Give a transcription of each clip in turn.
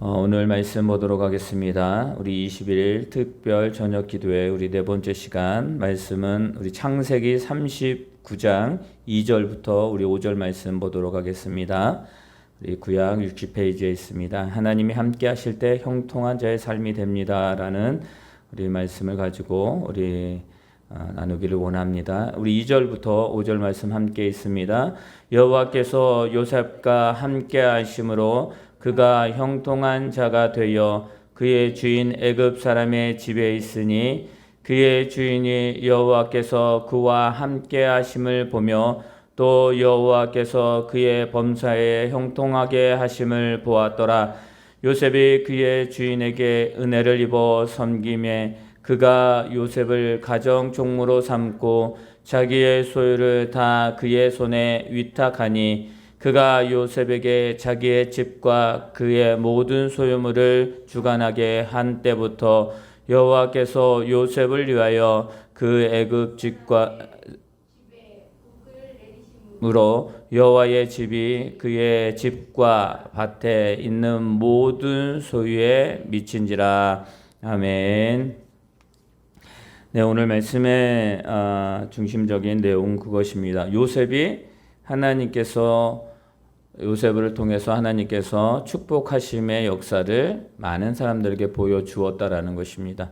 오늘 말씀 보도록 하겠습니다. 우리 21일 특별 저녁 기도회 우리 네 번째 시간 말씀은 우리 창세기 39장 2절부터 우리 5절 말씀 보도록 하겠습니다. 우리 구약 60페이지에 있습니다. 하나님이 함께 하실 때 형통한 자의 삶이 됩니다. 라는 우리 말씀을 가지고 우리 나누기를 원합니다. 우리 2절부터 5절 말씀 함께 있습니다. 여호와께서 요셉과 함께 하심으로 그가 형통한 자가 되어 그의 주인 애굽 사람의 집에 있으니 그의 주인이 여호와께서 그와 함께 하심을 보며 또 여호와께서 그의 범사에 형통하게 하심을 보았더라. 요셉이 그의 주인에게 은혜를 입어 섬김에 그가 요셉을 가정 종무로 삼고 자기의 소유를 다 그의 손에 위탁하니 그가 요셉에게 자기의 집과 그의 모든 소유물을 주관하게 한 때부터 여호와께서 요셉을 위하여 그 애굽 집과 으로 여호와의 집이 그의 집과 밭에 있는 모든 소유에 미친지라. 아멘. 네, 오늘 말씀의 중심적인 내용은 그것입니다. 요셉이 하나님께서 요셉을 통해서 하나님께서 축복하심의 역사를 많은 사람들에게 보여주었다라는 것입니다.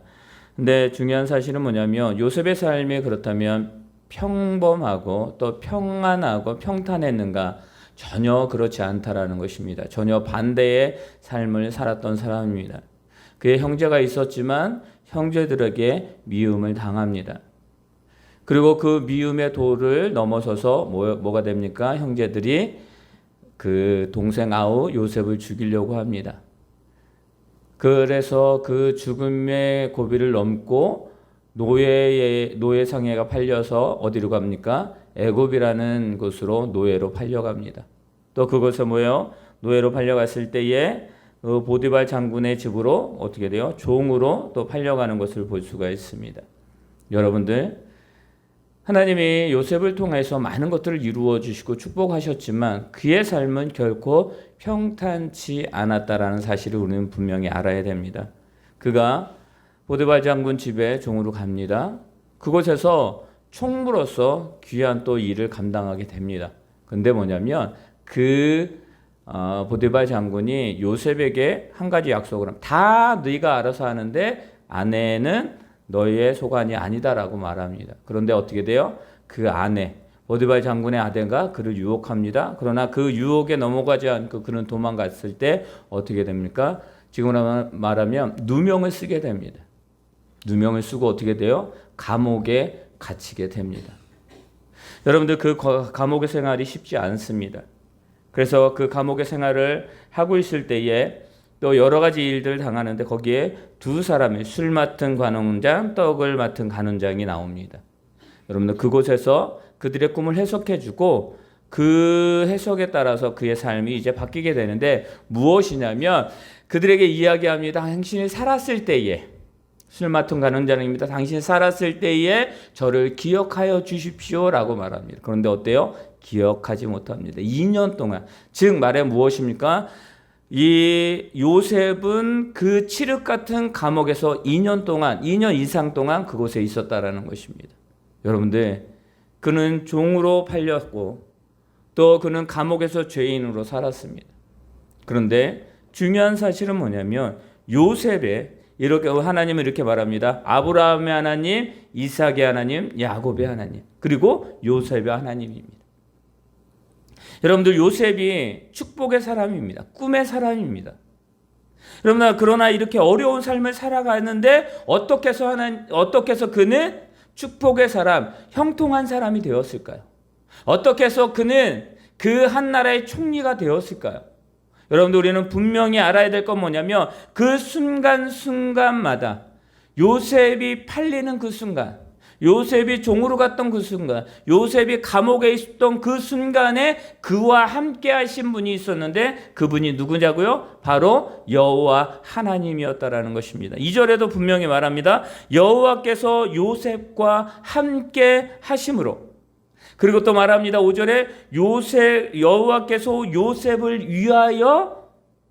근데 중요한 사실은 뭐냐면 요셉의 삶이 그렇다면 평범하고 또 평안하고 평탄했는가? 전혀 그렇지 않다라는 것입니다. 전혀 반대의 삶을 살았던 사람입니다. 그의 형제가 있었지만 형제들에게 미움을 당합니다. 그리고 그 미움의 도를 넘어서서 뭐가 됩니까? 형제들이 그 동생 아우 요셉을 죽이려고 합니다. 그래서 그 죽음의 고비를 넘고 노예상에가 팔려서 어디로 갑니까? 애굽이라는 곳으로 노예로 팔려갑니다. 또 그곳에 노예로 팔려갔을 때에 그 보디발 장군의 집으로 어떻게 돼요? 종으로 또 팔려가는 것을 볼 수가 있습니다. 여러분들, 하나님이 요셉을 통해서 많은 것들을 이루어 주시고 축복하셨지만 그의 삶은 결코 평탄치 않았다라는 사실을 우리는 분명히 알아야 됩니다. 그가 보디발 장군 집에 종으로 갑니다. 그곳에서 총무로서 귀한 또 일을 감당하게 됩니다. 근데 뭐냐면 보디발 장군이 요셉에게 한 가지 약속을 합니다. 다 네가 알아서 하는데 아내는 너희의 소관이 아니다라고 말합니다. 그런데 어떻게 돼요? 그 아내, 보디발 장군의 아내가 그를 유혹합니다. 그러나 그 유혹에 넘어가지 않고 그는 도망갔을 때 어떻게 됩니까? 지금 말하면 누명을 쓰게 됩니다. 누명을 쓰고 어떻게 돼요? 감옥에 갇히게 됩니다. 여러분들, 그 감옥의 생활이 쉽지 않습니다. 그래서 그 감옥의 생활을 하고 있을 때에 또 여러 가지 일들을 당하는데 거기에 두 사람의 술 맡은 관원장, 떡을 맡은 간원장이 나옵니다. 여러분들, 그곳에서 그들의 꿈을 해석해주고 그 해석에 따라서 그의 삶이 이제 바뀌게 되는데 무엇이냐면 그들에게 이야기합니다. 당신이 살았을 때에, 술 맡은 간원장입니다. 당신이 살았을 때에 저를 기억하여 주십시오라고 말합니다. 그런데 어때요? 기억하지 못합니다. 2년 동안. 즉 말해 무엇입니까? 이 요셉은 그 칠흑 같은 감옥에서 2년 이상 동안 그곳에 있었다라는 것입니다. 여러분들, 그는 종으로 팔렸고 또 그는 감옥에서 죄인으로 살았습니다. 그런데 중요한 사실은 뭐냐면 요셉의 하나님은 이렇게 말합니다. 아브라함의 하나님, 이삭의 하나님, 야곱의 하나님, 그리고 요셉의 하나님입니다. 여러분들, 요셉이 축복의 사람입니다. 꿈의 사람입니다. 여러분, 그러나 이렇게 어려운 삶을 살아가는데 어떻게 해서 그는 축복의 사람, 형통한 사람이 되었을까요? 어떻게 해서 그는 그 한 나라의 총리가 되었을까요? 여러분들, 우리는 분명히 알아야 될 건 뭐냐면 그 순간순간마다 요셉이 팔리는 그 순간, 요셉이 종으로 갔던 그 순간, 요셉이 감옥에 있었던 그 순간에 그와 함께 하신 분이 있었는데 그분이 누구냐고요? 바로 여호와 하나님이었다라는 것입니다. 2절에도 분명히 말합니다. 여호와께서 요셉과 함께 하심으로. 그리고 또 말합니다. 5절에 여호와께서 요셉을 위하여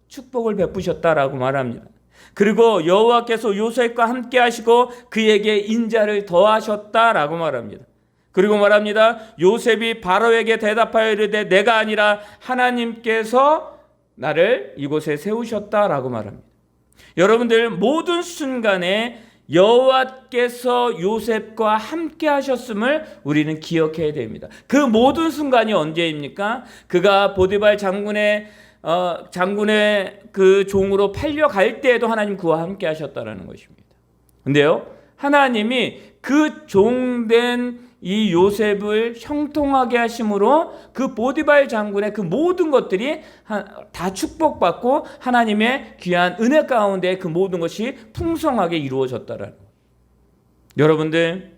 축복을 베푸셨다라고 말합니다. 그리고 여호와께서 요셉과 함께 하시고 그에게 인자를 더하셨다라고 말합니다. 그리고 말합니다. 요셉이 바로에게 대답하여 이르되 내가 아니라 하나님께서 나를 이곳에 세우셨다라고 말합니다. 여러분들 모든 순간에 여호와께서 요셉과 함께 하셨음을 우리는 기억해야 됩니다. 그 모든 순간이 언제입니까? 그가 보디발 장군의 그 종으로 팔려갈 때에도 하나님 그와 함께 하셨다라는 것입니다. 근데요, 하나님이 그 종된 이 요셉을 형통하게 하심으로 그 보디발 장군의 그 모든 것들이 다 축복받고 하나님의 귀한 은혜 가운데 그 모든 것이 풍성하게 이루어졌다라는 거예요. 여러분들,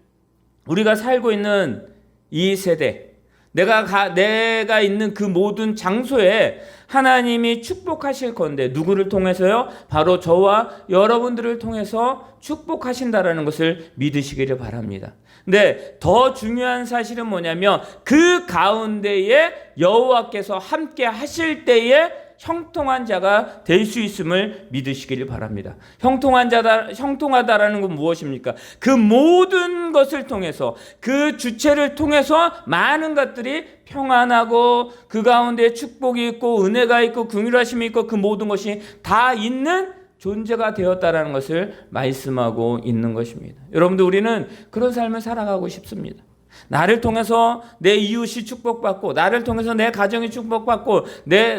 우리가 살고 있는 이 세대, 내가 있는 그 모든 장소에 하나님이 축복하실 건데 누구를 통해서요? 바로 저와 여러분들을 통해서 축복하신다라는 것을 믿으시기를 바랍니다. 근데 더 중요한 사실은 뭐냐면 그 가운데에 여호와께서 함께 하실 때에 형통한 자가 될 수 있음을 믿으시기를 바랍니다. 형통하다라는 건 무엇입니까? 그 모든 것을 통해서, 그 주체를 통해서 많은 것들이 평안하고 그 가운데 축복이 있고 은혜가 있고 긍휼하심이 있고 그 모든 것이 다 있는 존재가 되었다라는 것을 말씀하고 있는 것입니다. 여러분들, 우리는 그런 삶을 살아가고 싶습니다. 나를 통해서 내 이웃이 축복받고, 나를 통해서 내 가정이 축복받고,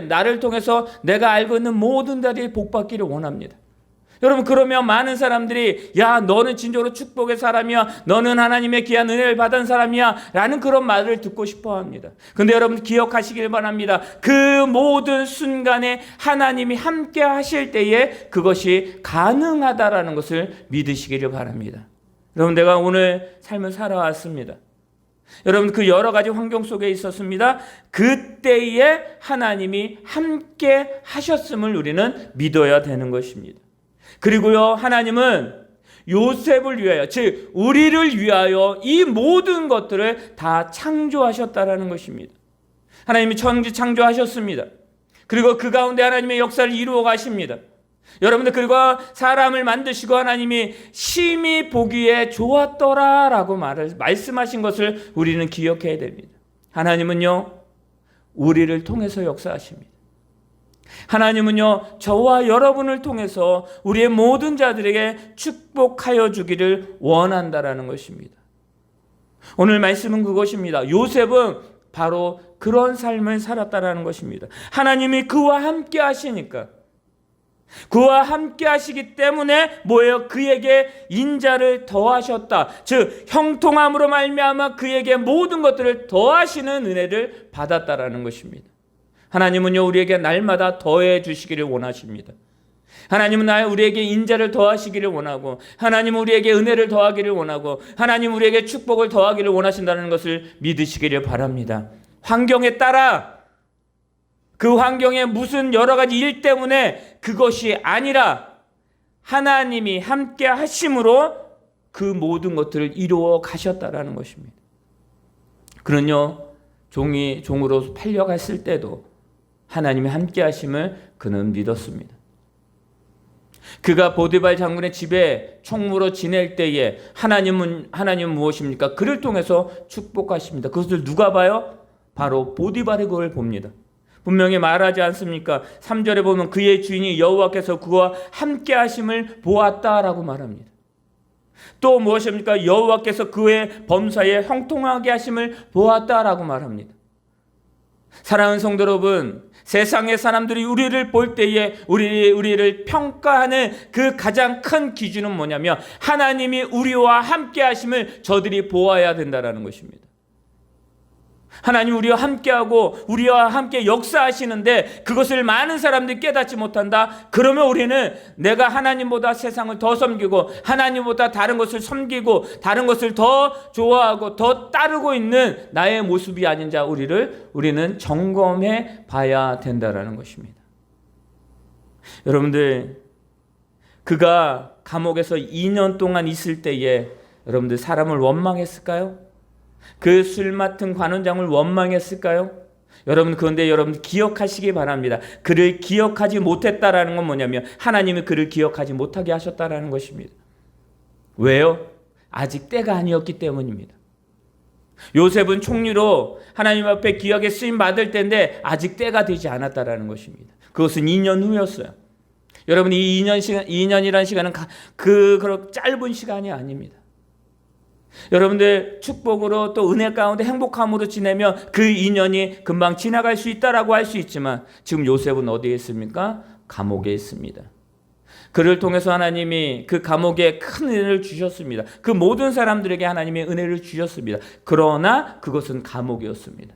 나를 통해서 내가 알고 있는 모든 자들이 복받기를 원합니다. 여러분, 그러면 많은 사람들이 야, 너는 진정으로 축복의 사람이야, 너는 하나님의 귀한 은혜를 받은 사람이야 라는 그런 말을 듣고 싶어 합니다. 근데 여러분 기억하시길 바랍니다. 그 모든 순간에 하나님이 함께 하실 때에 그것이 가능하다라는 것을 믿으시기를 바랍니다. 여러분, 내가 오늘 삶을 살아왔습니다. 여러분, 그 여러 가지 환경 속에 있었습니다. 그때에 하나님이 함께 하셨음을 우리는 믿어야 되는 것입니다. 그리고요, 하나님은 요셉을 위하여, 즉 우리를 위하여 이 모든 것들을 다 창조하셨다라는 것입니다. 하나님이 천지 창조하셨습니다. 그리고 그 가운데 하나님의 역사를 이루어 가십니다. 여러분들, 그리고 사람을 만드시고 하나님이 심히 보기에 좋았더라라고 말씀하신 것을 우리는 기억해야 됩니다. 하나님은요, 우리를 통해서 역사하십니다. 하나님은요, 저와 여러분을 통해서 우리의 모든 자들에게 축복하여 주기를 원한다라는 것입니다. 오늘 말씀은 그것입니다. 요셉은 바로 그런 삶을 살았다라는 것입니다. 하나님이 그와 함께 하시니까, 그와 함께 하시기 때문에 뭐예요? 그에게 인자를 더하셨다. 즉 형통함으로 말미암아 그에게 모든 것들을 더하시는 은혜를 받았다라는 것입니다. 하나님은요, 우리에게 날마다 더해 주시기를 원하십니다. 하나님은 우리에게 인자를 더하시기를 원하고, 하나님은 우리에게 은혜를 더하기를 원하고, 하나님은 우리에게 축복을 더하기를 원하신다는 것을 믿으시기를 바랍니다. 환경에 따라, 그 환경에 무슨 여러 가지 일 때문에 그것이 아니라 하나님이 함께 하심으로 그 모든 것들을 이루어 가셨다라는 것입니다. 그는요, 종으로 팔려갔을 때도 하나님이 함께 하심을 그는 믿었습니다. 그가 보디발 장군의 집에 총무로 지낼 때에 하나님은 무엇입니까? 그를 통해서 축복하십니다. 그것을 누가 봐요? 바로 보디발이 그걸 봅니다. 분명히 말하지 않습니까? 3절에 보면 그의 주인이 여호와께서 그와 함께 하심을 보았다라고 말합니다. 또 무엇입니까? 여호와께서 그의 범사에 형통하게 하심을 보았다라고 말합니다. 사랑하는 성도 여러분, 세상의 사람들이 우리를 볼 때에 우리를 평가하는 그 가장 큰 기준은 뭐냐면 하나님이 우리와 함께 하심을 저들이 보아야 된다라는 것입니다. 하나님 우리와 함께하고 우리와 함께 역사하시는데 그것을 많은 사람들이 깨닫지 못한다. 그러면 우리는 내가 하나님보다 세상을 더 섬기고 하나님보다 다른 것을 섬기고 다른 것을 더 좋아하고 더 따르고 있는 나의 모습이 아닌 자 우리는 점검해 봐야 된다라는 것입니다. 여러분들, 그가 감옥에서 2년 동안 있을 때에 여러분들 사람을 원망했을까요? 그 술 맡은 관원장을 원망했을까요? 여러분, 그런데 여러분 기억하시기 바랍니다. 그를 기억하지 못했다라는 건 뭐냐면 하나님이 그를 기억하지 못하게 하셨다라는 것입니다. 왜요? 아직 때가 아니었기 때문입니다. 요셉은 총리로 하나님 앞에 귀하게 쓰임 받을 때인데 아직 때가 되지 않았다라는 것입니다. 그것은 2년 후였어요. 여러분, 이 2년이라는 시간은 그런 짧은 시간이 아닙니다. 여러분들 축복으로 또 은혜 가운데 행복함으로 지내면 그 2년이 금방 지나갈 수 있다라고 할 수 있지만 지금 요셉은 어디에 있습니까? 감옥에 있습니다. 그를 통해서 하나님이 그 감옥에 큰 은혜를 주셨습니다. 그 모든 사람들에게 하나님의 은혜를 주셨습니다. 그러나 그것은 감옥이었습니다.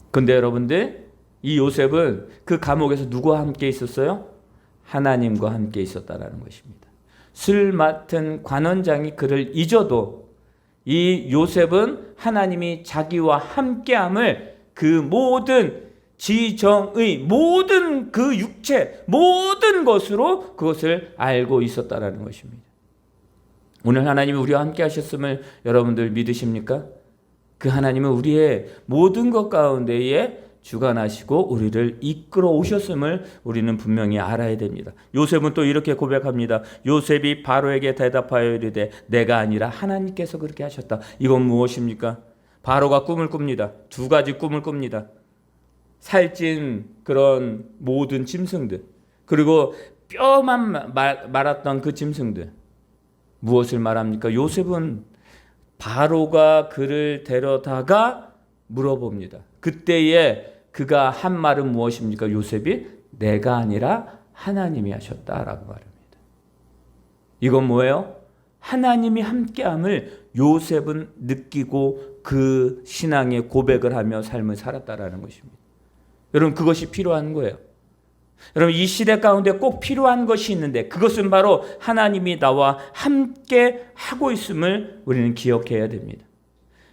근데 여러분들, 이 요셉은 그 감옥에서 누구와 함께 있었어요? 하나님과 함께 있었다라는 것입니다. 술 맡은 관원장이 그를 잊어도 이 요셉은 하나님이 자기와 함께함을 그 모든 지정의 모든 그 육체 모든 것으로 그것을 알고 있었다라는 것입니다. 오늘 하나님이 우리와 함께 하셨음을 여러분들 믿으십니까? 그 하나님은 우리의 모든 것 가운데에 주관하시고 우리를 이끌어 오셨음을 우리는 분명히 알아야 됩니다. 요셉은 또 이렇게 고백합니다. 요셉이 바로에게 대답하여 이르되 내가 아니라 하나님께서 그렇게 하셨다. 이건 무엇입니까? 바로가 꿈을 꿉니다. 두 가지 꿈을 꿉니다. 살찐 그런 모든 짐승들, 그리고 뼈만 말았던 그 짐승들. 무엇을 말합니까? 요셉은 바로가 그를 데려다가 물어봅니다. 그때에 그가 한 말은 무엇입니까? 요셉이 내가 아니라 하나님이 하셨다라고 말합니다. 이건 뭐예요? 하나님이 함께함을 요셉은 느끼고 그 신앙의 고백을 하며 삶을 살았다라는 것입니다. 여러분, 그것이 필요한 거예요. 여러분, 이 시대 가운데 꼭 필요한 것이 있는데 그것은 바로 하나님이 나와 함께 하고 있음을 우리는 기억해야 됩니다.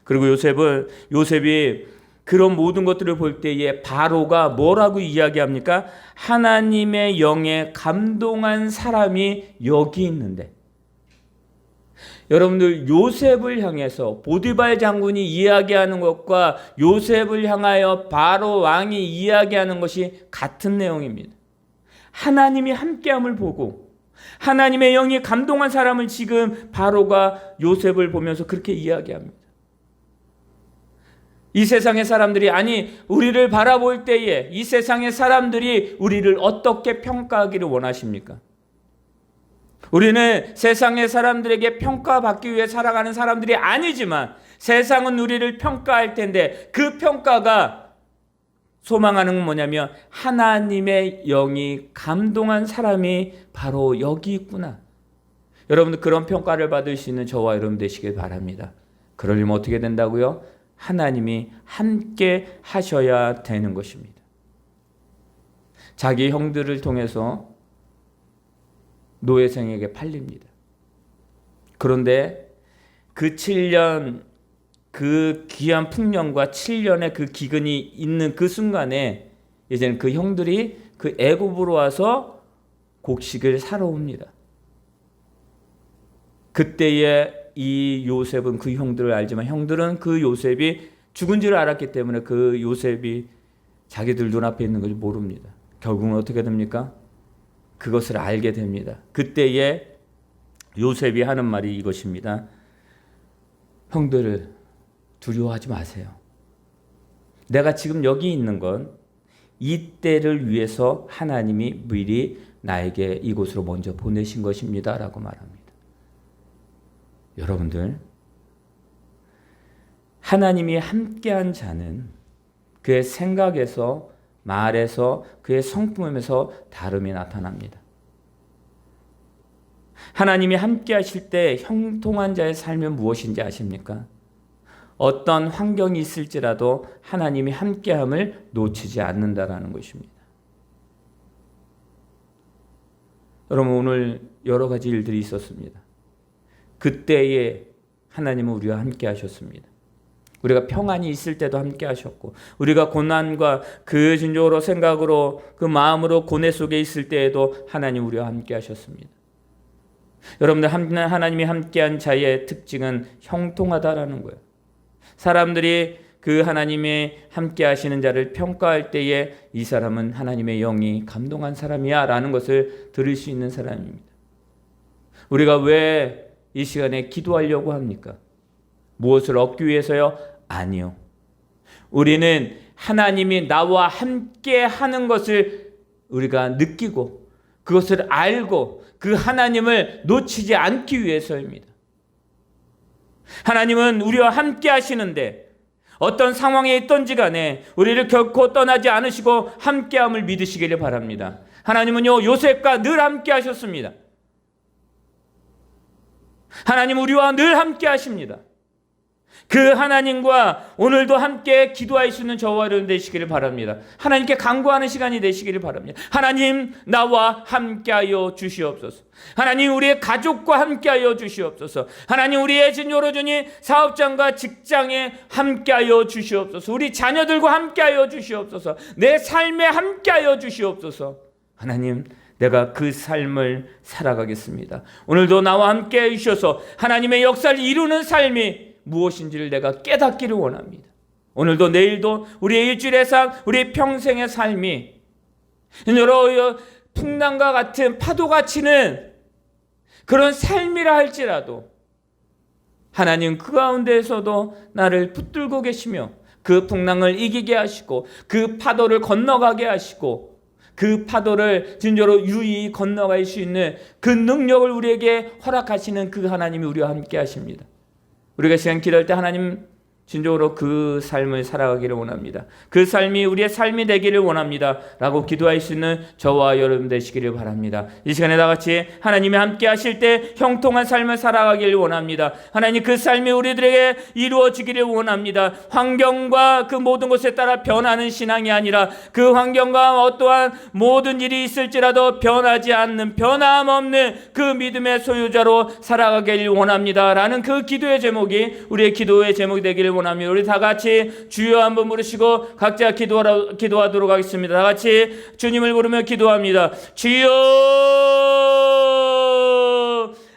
그리고 요셉이 그런 모든 것들을 볼 때에 바로가 뭐라고 이야기합니까? 하나님의 영에 감동한 사람이 여기 있는데, 여러분들 요셉을 향해서 보디발 장군이 이야기하는 것과 요셉을 향하여 바로 왕이 이야기하는 것이 같은 내용입니다. 하나님이 함께함을 보고 하나님의 영이 감동한 사람을 지금 바로가 요셉을 보면서 그렇게 이야기합니다. 이 세상의 사람들이, 아니 우리를 바라볼 때에 이 세상의 사람들이 우리를 어떻게 평가하기를 원하십니까? 우리는 세상의 사람들에게 평가받기 위해 살아가는 사람들이 아니지만 세상은 우리를 평가할 텐데 그 평가가 소망하는 건 뭐냐면 하나님의 영이 감동한 사람이 바로 여기 있구나. 여러분들 그런 평가를 받을 수 있는 저와 여러분 되시길 바랍니다. 그러려면 어떻게 된다고요? 하나님이 함께 하셔야 되는 것입니다. 자기 형들을 통해서 노예생에게 팔립니다. 그런데 그 7년 그 귀한 풍년과 7년의 그 기근이 있는 그 순간에 이제는 그 형들이 그 애굽으로 와서 곡식을 사러 옵니다. 그때에 이 요셉은 그 형들을 알지만 형들은 그 요셉이 죽은 줄 알았기 때문에 그 요셉이 자기들 눈앞에 있는 걸 모릅니다. 결국은 어떻게 됩니까? 그것을 알게 됩니다. 그때에 요셉이 하는 말이 이것입니다. 형들을 두려워하지 마세요. 내가 지금 여기 있는 건 이때를 위해서 하나님이 미리 나에게 이곳으로 먼저 보내신 것입니다 라고 말합니다. 여러분들, 하나님이 함께한 자는 그의 생각에서, 말에서, 그의 성품에서 다름이 나타납니다. 하나님이 함께 하실 때 형통한 자의 삶은 무엇인지 아십니까? 어떤 환경이 있을지라도 하나님이 함께함을 놓치지 않는다라는 것입니다. 여러분, 오늘 여러 가지 일들이 있었습니다. 그때에 하나님은 우리와 함께 하셨습니다. 우리가 평안이 있을 때도 함께 하셨고, 우리가 고난과 그 진정으로 생각으로 그 마음으로 고뇌 속에 있을 때에도 하나님 우리와 함께 하셨습니다. 여러분들, 하나님이 함께한 자의 특징은 형통하다라는 거예요. 사람들이 그 하나님의 함께 하시는 자를 평가할 때에 이 사람은 하나님의 영이 감동한 사람이야 라는 것을 들을 수 있는 사람입니다. 우리가 왜 이 시간에 기도하려고 합니까? 무엇을 얻기 위해서요? 아니요. 우리는 하나님이 나와 함께 하는 것을 우리가 느끼고 그것을 알고 그 하나님을 놓치지 않기 위해서입니다. 하나님은 우리와 함께 하시는데 어떤 상황에 있든지 간에 우리를 결코 떠나지 않으시고 함께함을 믿으시기를 바랍니다. 하나님은요, 요셉과 늘 함께 하셨습니다. 하나님 우리와 늘 함께 하십니다. 그 하나님과 오늘도 함께 기도할 수 있는 저와 여러분 되시기를 바랍니다. 하나님께 간구하는 시간이 되시기를 바랍니다. 하나님 나와 함께하여 주시옵소서. 하나님 우리의 가족과 함께하여 주시옵소서. 하나님 우리의 진요로준이 사업장과 직장에 함께하여 주시옵소서. 우리 자녀들과 함께하여 주시옵소서. 내 삶에 함께하여 주시옵소서. 하나님 내가 그 삶을 살아가겠습니다. 오늘도 나와 함께 해주셔서 하나님의 역사를 이루는 삶이 무엇인지를 내가 깨닫기를 원합니다. 오늘도 내일도 우리의 일주일의 삶, 우리의 평생의 삶이 여러 풍랑과 같은 파도가 치는 그런 삶이라 할지라도 하나님 그 가운데에서도 나를 붙들고 계시며 그 풍랑을 이기게 하시고 그 파도를 건너가게 하시고 그 파도를 진짜로 유의히 건너갈 수 있는 그 능력을 우리에게 허락하시는 그 하나님이 우리와 함께 하십니다. 우리가 시간 기도할 때 하나님 진정으로 그 삶을 살아가기를 원합니다. 그 삶이 우리의 삶이 되기를 원합니다 라고 기도할 수 있는 저와 여러분 되시기를 바랍니다. 이 시간에 다 같이 하나님이 함께 하실 때 형통한 삶을 살아가기를 원합니다. 하나님 그 삶이 우리들에게 이루어지기를 원합니다. 환경과 그 모든 것에 따라 변하는 신앙이 아니라 그 환경과 어떠한 모든 일이 있을지라도 변하지 않는 변함 없는 그 믿음의 소유자로 살아가기를 원합니다 라는 그 기도의 제목이 우리의 기도의 제목이 되기를 원합니다. 우리 다 같이 주여 한번 부르시고 각자 기도하도록 하겠습니다. 다 같이 주님을 부르며 기도합니다. 주여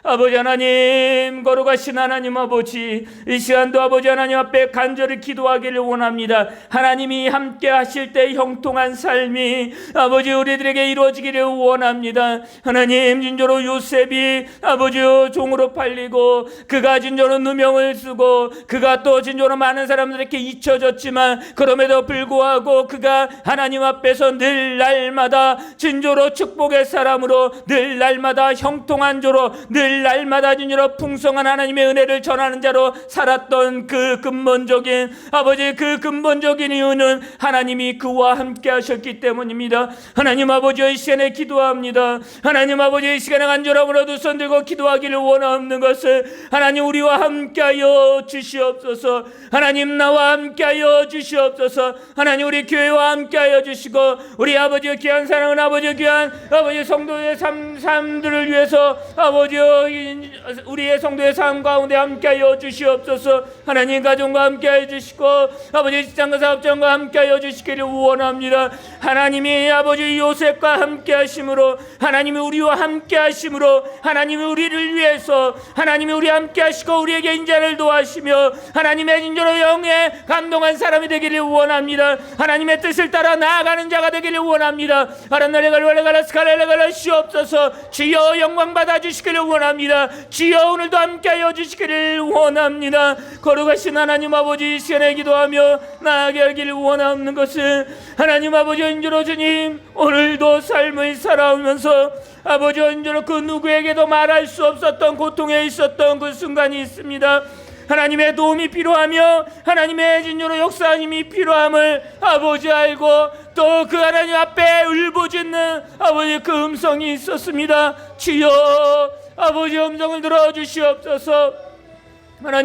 아버지 하나님, 거룩하신 하나님 아버지, 이 시간도 아버지 하나님 앞에 간절히 기도하기를 원합니다. 하나님이 함께 하실 때 형통한 삶이 아버지 우리들에게 이루어지기를 원합니다. 하나님 진짜로 요셉이 아버지요 종으로 팔리고 그가 진짜로 누명을 쓰고 그가 또 진짜로 많은 사람들에게 잊혀졌지만 그럼에도 불구하고 그가 하나님 앞에서 늘 날마다 진짜로 축복의 사람으로 늘 날마다 형통한 자로 늘 날마다 진짜로 풍성한 하나님의 은혜를 전하는 자로 살았던 그 근본적인 아버지 그 근본적인 이유는 하나님이 그와 함께 하셨기 때문입니다. 하나님 아버지 이 시간에 기도합니다. 하나님 아버지 이 시간에 간절함으로 두 손 들고 기도하기를 원하는 것을 하나님 우리와 함께하여 주시옵소서. 하나님 나와 함께하여 주시옵소서. 하나님 우리 교회와 함께하여 주시고 우리 아버지의 귀한 사랑은 아버지의 귀한 아버지 성도의 삶들을 위해서 아버지 우리의 성도의 삶 가운데 함께하여 주시옵소서. 하나님 가정과 함께하여 주시고 아버지 직장과 사업장과 함께하여 주시기를 원합니다. 하나님이 아버지 요셉과 함께하심으로 하나님이 우리와 함께하심으로 하나님이 우리를 위해서 하나님이 우리 함께하시고 우리에게 인자를 도와시며 하나님의 진정으로 영에 감동한 사람이 되기를 원합니다. 하나님의 뜻을 따라 나아가는 자가 되기를 원합니다. 아란나레갈레갈라스칼레갈라 시옵소서. 주여 영광 받아주시기를 원합니다. 주여 오늘도 함께하여 주시기를 원합니다. 거룩하신 하나님 아버지 이 시간에 기도하며 나아가게 하기를 원하는 것은 하나님 아버지 인주로 주님 오늘도 삶을 살아오면서 아버지 인주로 그 누구에게도 말할 수 없었던 고통에 있었던 그 순간이 있습니다. 하나님의 도움이 필요하며 하나님의 진노로 역사님이 필요함을 아버지 알고 또 그 하나님 앞에 울부짖는 아버지 그 음성이 있었습니다. 주여 아버지 음성을 들어주시옵소서.